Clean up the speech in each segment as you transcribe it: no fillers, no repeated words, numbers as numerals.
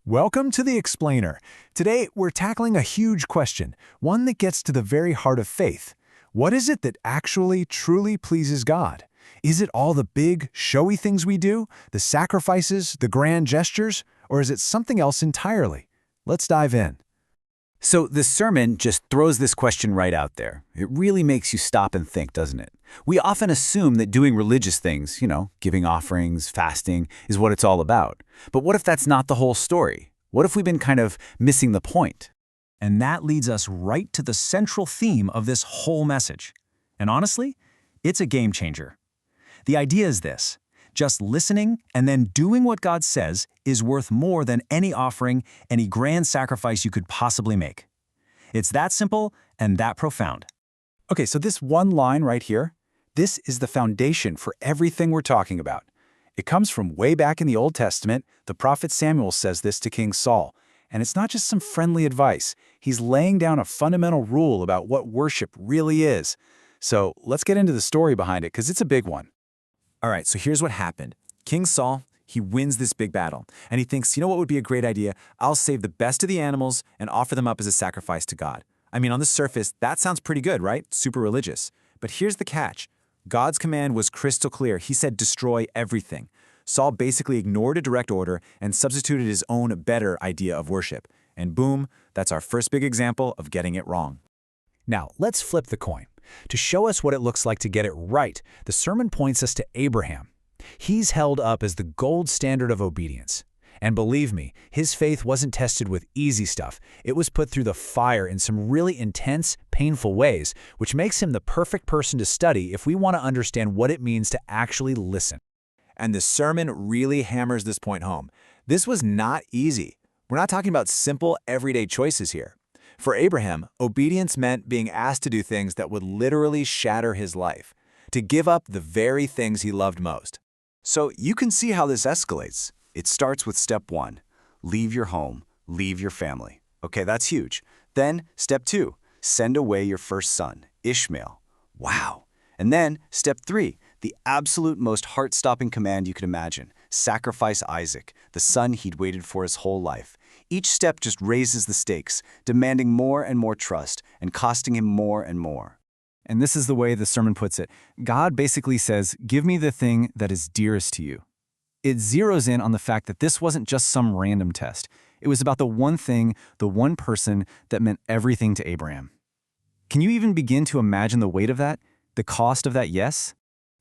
Welcome to The Explainer. Today, we're tackling a huge question, one that gets to the very heart of faith. What is it that actually, truly pleases God? Is it all the big, showy things we do, the sacrifices, the grand gestures, or is it something else entirely? Let's dive in. So the sermon just throws this question right out there. It really makes you stop and think, doesn't it? We often assume that doing religious things, giving offerings, fasting, is what it's all about. But what if that's not the whole story? What if we've been kind of missing the point? And that leads us right to the central theme of this whole message. And honestly, it's a game changer. The idea is this: just listening and then doing what God says is worth more than any offering, any grand sacrifice you could possibly make. It's that simple and that profound. Okay, so this one line right here, this is the foundation for everything we're talking about. It comes from way back in the Old Testament. The prophet Samuel says this to King Saul. And it's not just some friendly advice. He's laying down a fundamental rule about what worship really is. So let's get into the story behind it, because it's a big one. All right, so here's what happened. King Saul, he wins this big battle, and he thinks, you know what would be a great idea? I'll save the best of the animals and offer them up as a sacrifice to God. I mean, on the surface, that sounds pretty good, right? Super religious. But here's the catch. God's command was crystal clear. He said, destroy everything. Saul basically ignored a direct order and substituted his own better idea of worship. And boom, that's our first big example of getting it wrong. Now, let's flip the coin. To show us what it looks like to get it right, the sermon points us to Abraham. He's held up as the gold standard of obedience. And believe me, his faith wasn't tested with easy stuff. It was put through the fire in some really intense, painful ways, which makes him the perfect person to study if we want to understand what it means to actually listen. And the sermon really hammers this point home. This was not easy. We're not talking about simple, everyday choices here. For Abraham, obedience meant being asked to do things that would literally shatter his life, to give up the very things he loved most. So you can see how this escalates. It starts with step 1, leave your home, leave your family. Okay, that's huge. Then step 2, send away your first son, Ishmael. Wow. And then step 3, the absolute most heart-stopping command you could imagine, sacrifice Isaac, the son he'd waited for his whole life. Each step just raises the stakes, demanding more and more trust and costing him more and more. And this is the way the sermon puts it. God basically says, give me the thing that is dearest to you. It zeroes in on the fact that this wasn't just some random test. It was about the one thing, the one person that meant everything to Abraham. Can you even begin to imagine the weight of that? The cost of that yes?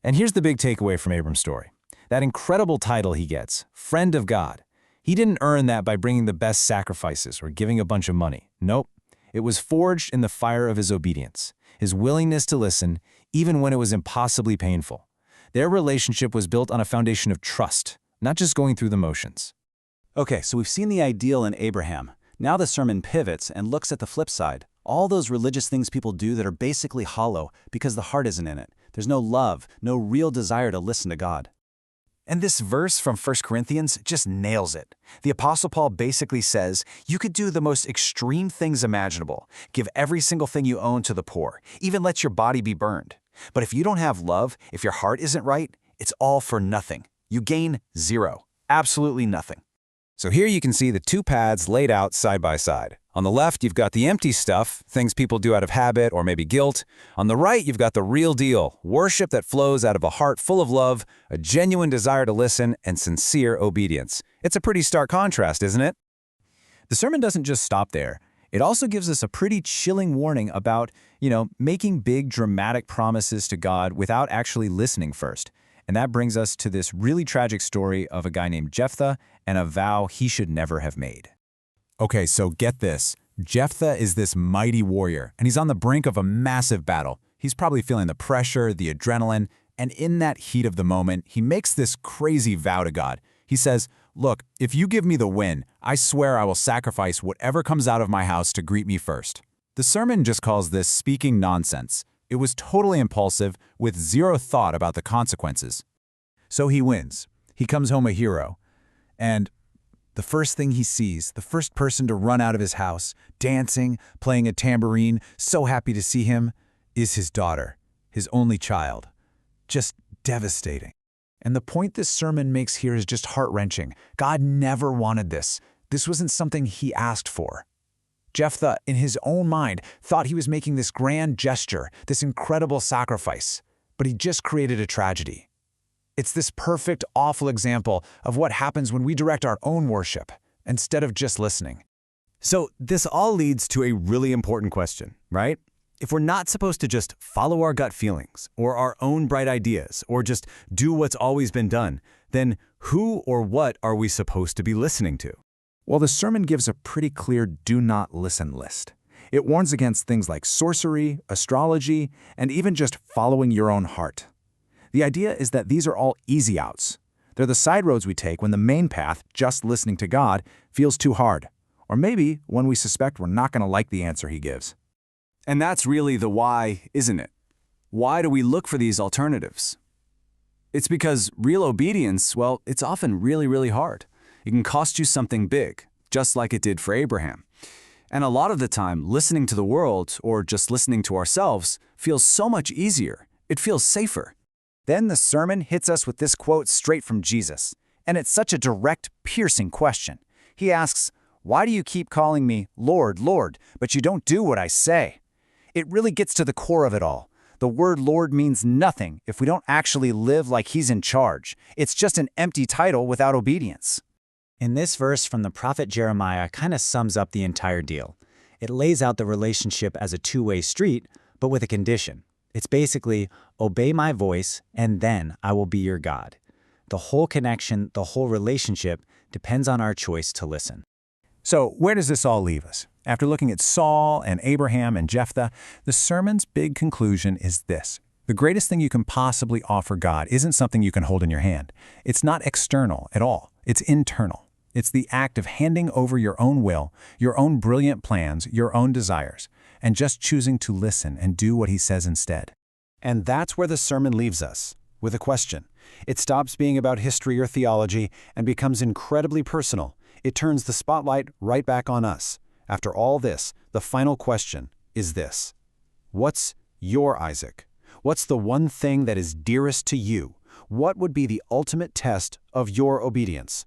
And here's the big takeaway from Abram's story. That incredible title he gets, Friend of God. He didn't earn that by bringing the best sacrifices or giving a bunch of money. Nope. It was forged in the fire of his obedience, his willingness to listen, even when it was impossibly painful. Their relationship was built on a foundation of trust, not just going through the motions. Okay, so we've seen the ideal in Abraham. Now the sermon pivots and looks at the flip side. All those religious things people do that are basically hollow because the heart isn't in it. There's no love, no real desire to listen to God. And this verse from 1 Corinthians just nails it. The Apostle Paul basically says, you could do the most extreme things imaginable, give every single thing you own to the poor, even let your body be burned. But if you don't have love, if your heart isn't right, it's all for nothing. You gain zero, absolutely nothing. So here you can see the two paths laid out side by side. On the left, you've got the empty stuff, things people do out of habit or maybe guilt. On the right, you've got the real deal, worship that flows out of a heart full of love, a genuine desire to listen, and sincere obedience. It's a pretty stark contrast, isn't it? The sermon doesn't just stop there. It also gives us a pretty chilling warning about, making big dramatic promises to God without actually listening first. And that brings us to this really tragic story of a guy named Jephthah and a vow he should never have made. Okay, so get this. Jephthah is this mighty warrior, and he's on the brink of a massive battle. He's probably feeling the pressure, the adrenaline, and in that heat of the moment, he makes this crazy vow to God. He says, look, if you give me the win, I swear I will sacrifice whatever comes out of my house to greet me first. The sermon just calls this speaking nonsense. It was totally impulsive, with zero thought about the consequences. So he wins. He comes home a hero. And the first thing he sees, the first person to run out of his house, dancing, playing a tambourine, so happy to see him, is his daughter, his only child. Just devastating. And the point this sermon makes here is just heart-wrenching. God never wanted this. This wasn't something he asked for. Jephthah, in his own mind, thought he was making this grand gesture, this incredible sacrifice, but he just created a tragedy. It's this perfect, awful example of what happens when we direct our own worship, instead of just listening. So this all leads to a really important question, right? If we're not supposed to just follow our gut feelings or our own bright ideas or just do what's always been done, then who or what are we supposed to be listening to? Well, the sermon gives a pretty clear do not listen list. It warns against things like sorcery, astrology, and even just following your own heart. The idea is that these are all easy outs. They're the side roads we take when the main path, just listening to God, feels too hard. Or maybe when we suspect we're not going to like the answer he gives. And that's really the why, isn't it? Why do we look for these alternatives? It's because real obedience, well, it's often really, really hard. It can cost you something big, just like it did for Abraham. And a lot of the time, listening to the world, or just listening to ourselves, feels so much easier. It feels safer. Then the sermon hits us with this quote straight from Jesus. And it's such a direct, piercing question. He asks, "Why do you keep calling me Lord, Lord, but you don't do what I say?" It really gets to the core of it all. The word Lord means nothing if we don't actually live like He's in charge. It's just an empty title without obedience. In this verse from the prophet Jeremiah kind of sums up the entire deal. It lays out the relationship as a two-way street, but with a condition. It's basically, obey my voice, and then I will be your God. The whole connection, the whole relationship, depends on our choice to listen. So where does this all leave us? After looking at Saul and Abraham and Jephthah, the sermon's big conclusion is this. The greatest thing you can possibly offer God isn't something you can hold in your hand. It's not external at all. It's internal. It's the act of handing over your own will, your own brilliant plans, your own desires, and just choosing to listen and do what he says instead. And that's where the sermon leaves us, with a question. It stops being about history or theology and becomes incredibly personal. It turns the spotlight right back on us. After all this, the final question is this. What's your Isaac? What's the one thing that is dearest to you? What would be the ultimate test of your obedience?